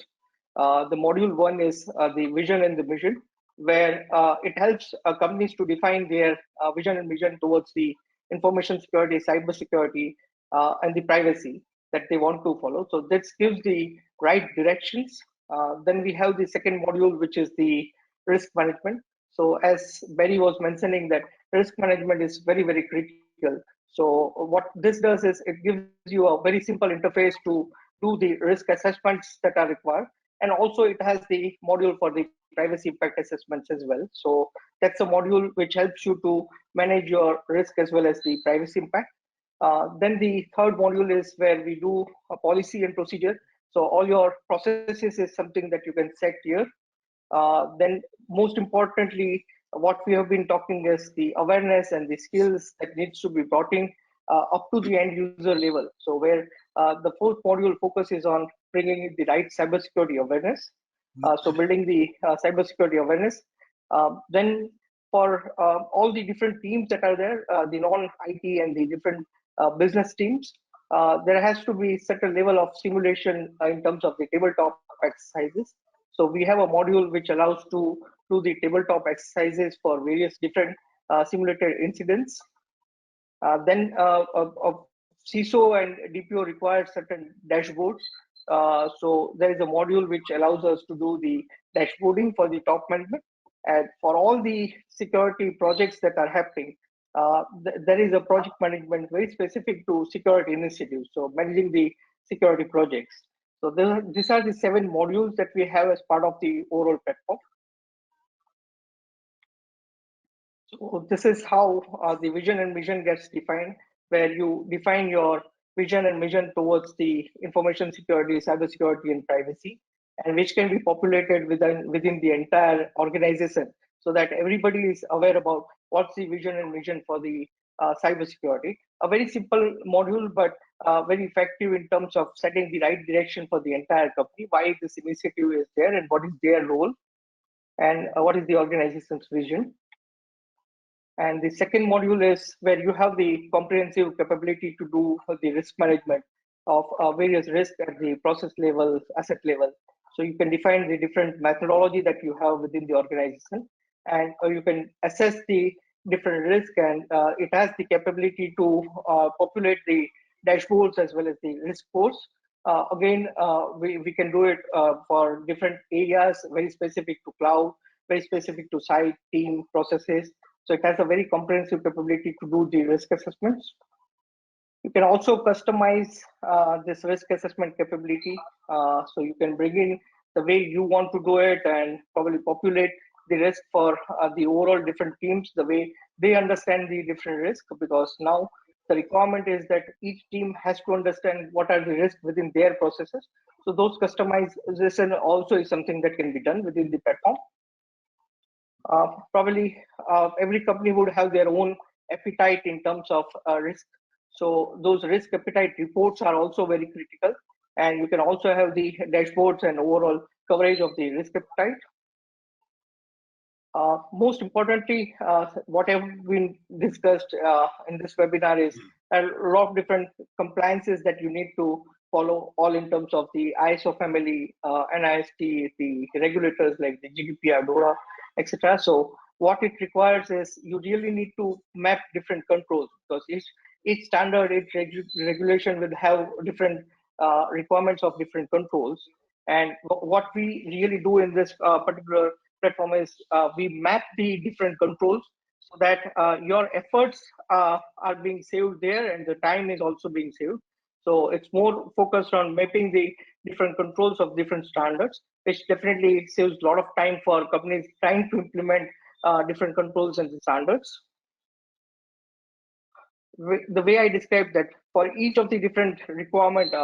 The module 1 is the vision and the mission, where it helps companies to define their vision and mission towards the information security, cyber security, and the privacy that they want to follow. So this gives the right directions. Then we have the second module, which is the risk management. So as Barry was mentioning, that risk management is very, very critical. So what this does is it gives you a very simple interface to do the risk assessments that are required. And also it has the module for the privacy impact assessments as well. So that's a module which helps you to manage your risk as well as the privacy impact. Then the third module is where we do a policy and procedure. So all your processes is something that you can set here. Then most importantly, what we have been talking is the awareness and the skills that needs to be brought in up to the end user level. So where the fourth module focuses on bringing in the right cybersecurity awareness. So building the cybersecurity awareness. Then for all the different teams that are there, the non-IT and the different business teams, there has to be certain level of simulation in terms of the tabletop exercises. So we have a module which allows to do the tabletop exercises for various different simulated incidents. Then CISO and DPO require certain dashboards. So there is a module which allows us to do the dashboarding for the top management. And for all the security projects that are happening, there is a project management very specific to security initiatives. So managing the security projects. So these are the 7 modules that we have as part of the overall platform. So this is how the vision and mission gets defined, where you define your vision and mission towards the information security, cyber security, and privacy, and which can be populated within the entire organization, so that everybody is aware about what's the vision and mission for the cyber security. A very simple module, but very effective in terms of setting the right direction for the entire company, why this initiative is there and what is their role, and what is the organization's vision. And the second module is where you have the comprehensive capability to do the risk management of various risks at the process level, asset level. So you can define the different methodology that you have within the organization, and you can assess the different risk, and it has the capability to populate the dashboards as well as the risk scores. Again, we can do it for different areas, very specific to cloud, very specific to site, team, processes. So it has a very comprehensive capability to do the risk assessments. You can also customize this risk assessment capability. So you can bring in the way you want to do it and probably populate the risk for the overall different teams, the way they understand the different risk, because now the requirement is that each team has to understand what are the risks within their processes. So those customization also is something that can be done within the platform. Probably every company would have their own appetite in terms of risk. So those risk appetite reports are also very critical. And you can also have the dashboards and overall coverage of the risk appetite. Most importantly, what have been discussed in this webinar is a lot of different compliances that you need to follow, all in terms of the ISO family, NIST, the regulators like the GDPR, DORA, etc. So what it requires is you really need to map different controls, because each standard, each regulation will have different requirements of different controls. And what we really do in this particular platform is we map the different controls so that your efforts are being saved there, and the time is also being saved. So it's more focused on mapping the different controls of different standards, which definitely saves a lot of time for companies trying to implement different controls and the standards. The way I described that for each of the different requirement,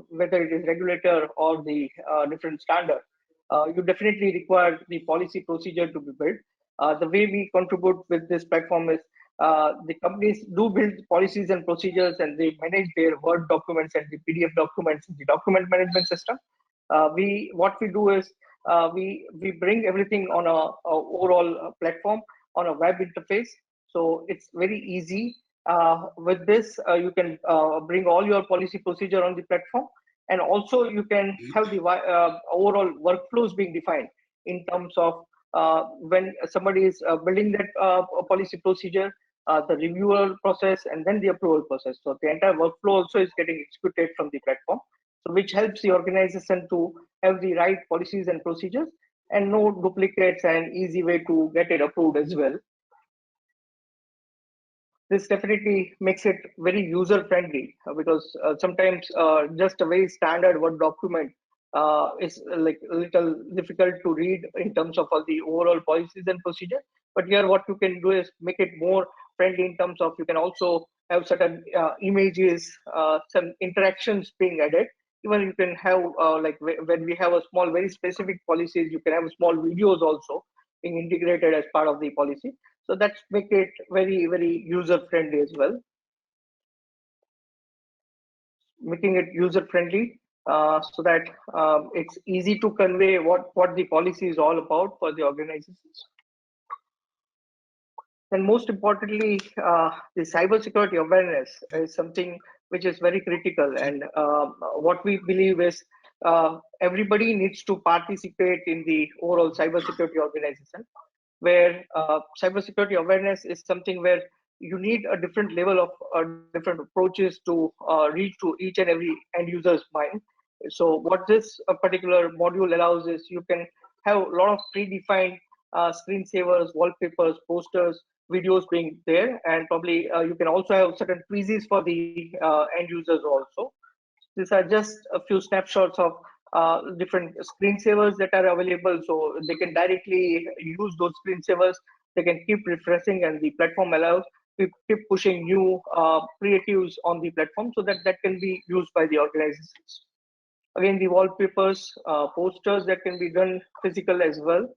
whether it is regulator or the different standard, you definitely require the policy procedure to be built. The way we contribute with this platform is the companies do build policies and procedures, and they manage their Word documents and the PDF documents in the document management system. What we do is we bring everything on a overall platform on a web interface. So it's very easy. With this, you can bring all your policy procedure on the platform, and also you can have the overall workflows being defined in terms of when somebody is building that policy procedure, the reviewer process, and then the approval process. So the entire workflow also is getting executed from the platform, so which helps the organization to have the right policies and procedures and no duplicates, and easy way to get it approved as well. This definitely makes it very user friendly, because sometimes just a very standard Word document is like a little difficult to read in terms of all the overall policies and procedure. But here what you can do is make it more friendly in terms of you can also have certain images, some interactions being added. Even you can have like when we have a small, very specific policies, you can have small videos also being integrated as part of the policy. So that's make it very, very user friendly as well. Making it user friendly so that it's easy to convey what the policy is all about for the organizations. And most importantly, the cybersecurity awareness is something which is very critical. And what we believe is everybody needs to participate in the overall cybersecurity organization, where cybersecurity awareness is something where you need a different level of different approaches to reach to each and every end user's mind. So what this particular module allows is you can have a lot of predefined screensavers, wallpapers, posters, videos being there, and probably you can also have certain quizzes for the end users also. These are just a few snapshots of different screensavers that are available, so they can directly use those screensavers. They can keep refreshing, and the platform allows to keep pushing new creatives on the platform, so that that can be used by the organizations. Again, the wallpapers, posters that can be done physical as well,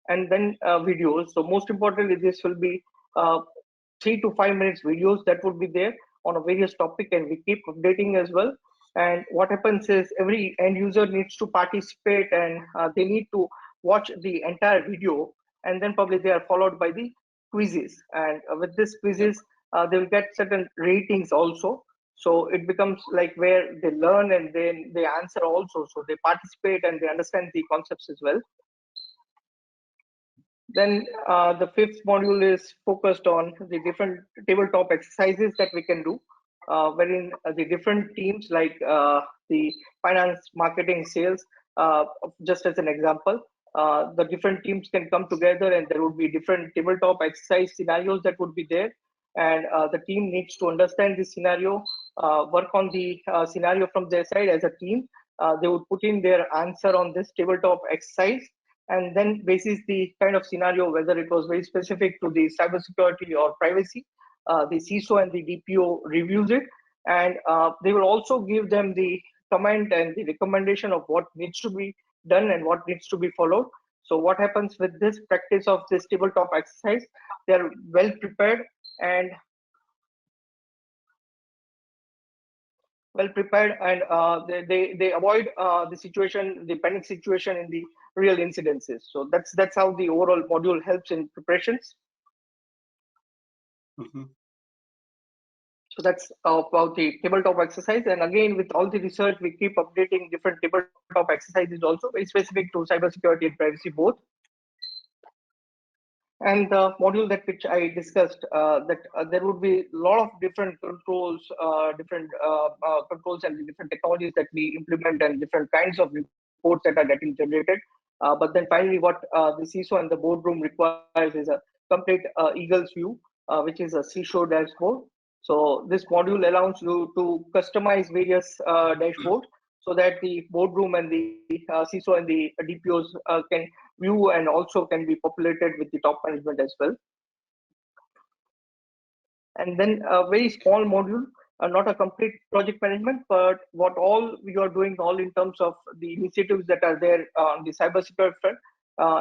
and then videos. So most importantly, this will be 3 to 5 minutes videos that would be there on a various topic, and we keep updating as well. And what happens is every end user needs to participate, and they need to watch the entire video, and then probably they are followed by the quizzes. And with this quizzes, they will get certain ratings also. So it becomes like where they learn and then they answer also. So they participate and they understand the concepts as well. Then the fifth module is focused on the different tabletop exercises that we can do, wherein the different teams like the finance, marketing, sales, just as an example, the different teams can come together and there would be different tabletop exercise scenarios that would be there. And the team needs to understand the scenario, work on the scenario from their side as a team. They would put in their answer on this tabletop exercise, and then basis the kind of scenario, whether it was very specific to the cybersecurity or privacy, the CISO and the DPO reviews it, and they will also give them the comment and the recommendation of what needs to be done and what needs to be followed. So what happens with this practice of this tabletop exercise, they are well prepared and they avoid the situation, the panic situation in the real incidences. So that's how the overall module helps in preparations. Mhm. So that's about the tabletop exercise. And again, with all the research, we keep updating different tabletop exercises also, very specific to cybersecurity and privacy both. And the module that which I discussed, that there would be a lot of different controls, controls and the different technologies that we implement and different kinds of reports that are getting generated. But then finally, what the CISO and the boardroom requires is a complete Eagles view, which is a CISO dashboard. So this module allows you to customize various dashboards so that the boardroom and the CISO and the DPOs can view and also can be populated with the top management as well. And then a very small module, not a complete project management, but what all we are doing all in terms of the initiatives that are there on the cybersecurity front.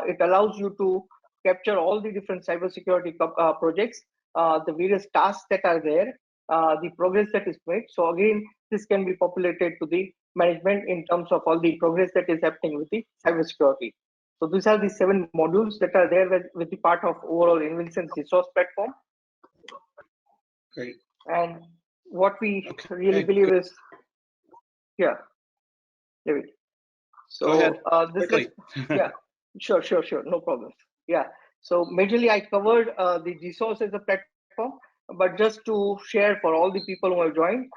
It allows you to capture all the different cybersecurity projects, the various tasks that are there, the progress that is made. So again, this can be populated to the management in terms of all the progress that is happening with the cybersecurity. So these are the 7 modules that are there with the part of overall Invention's resource platform. Great. And what we really Okay, believe good. is, yeah, David. So Go ahead. this Quickly. is, yeah, sure, no problem. Yeah. So majorly I covered the resource as a platform, but just to share for all the people who have joined,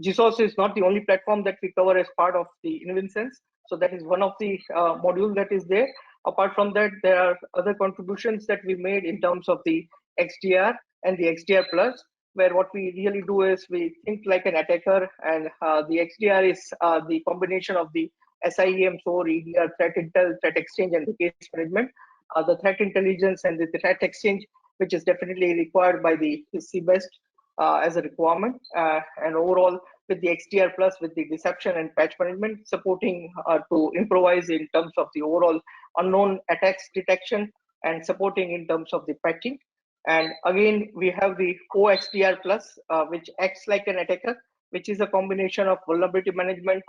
GSOS is not the only platform that we cover as part of the InvenSense. So that is one of the module that is there. Apart from that, there are other contributions that we made in terms of the XDR and the XDR Plus, where what we really do is we think like an attacker, and the XDR is the combination of the SIEM, SOAR, EDR, threat intel, threat exchange, and the case management. The threat intelligence and the threat exchange, which is definitely required by the CBEST as a requirement, and overall with the XDR Plus with the deception and patch management, supporting to improvise in terms of the overall unknown attacks detection and supporting in terms of the patching. And again, we have the OXDR Plus, which acts like an attacker, which is a combination of vulnerability management,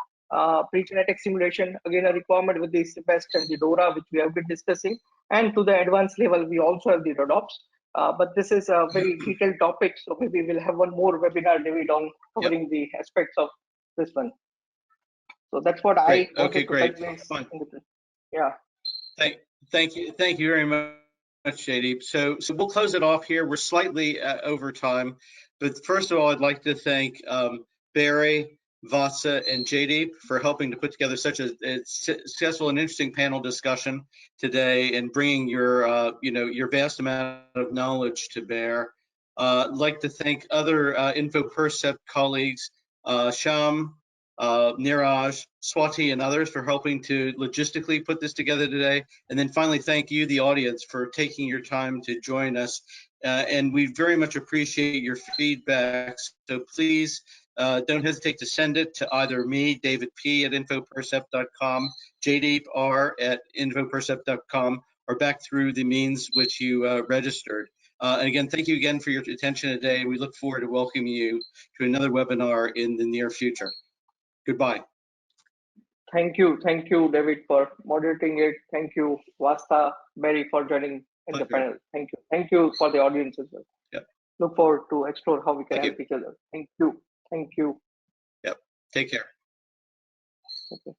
breach and attack simulation, again a requirement with the CBEST and the DORA, which we have been discussing. And to the advanced level, we also have the RODOPS. But this is a very detailed topic, so maybe we'll have one more webinar, David, on covering the aspects of this one. So that's what Great. I Okay, wanted to great. touch base. Fine. Yeah. Thank you very much, Jaydeep. So we'll close it off here. We're slightly over time, but first of all, I'd like to thank Barry, Vatsa, and Jaydeep for helping to put together such a successful and interesting panel discussion today and bringing your your vast amount of knowledge to bear. I'd like to thank other Infopercept colleagues, Sham, Niraj, Swati, and others for helping to logistically put this together today. And then finally, thank you, the audience, for taking your time to join us. And we very much appreciate your feedback. So please don't hesitate to send it to either me, David P. at infopercept.com, Jaydeep R. at infopercept.com, or back through the means which you registered. And again, thank you again for your attention today. We look forward to welcoming you to another webinar in the near future. Goodbye. Thank you, David, for moderating it. Thank you, Vasta, Barry, for joining in the panel. Thank you for the audience as well. Yep. Look forward to explore how we can help you. each other. Thank you. Yep. Take care. Okay.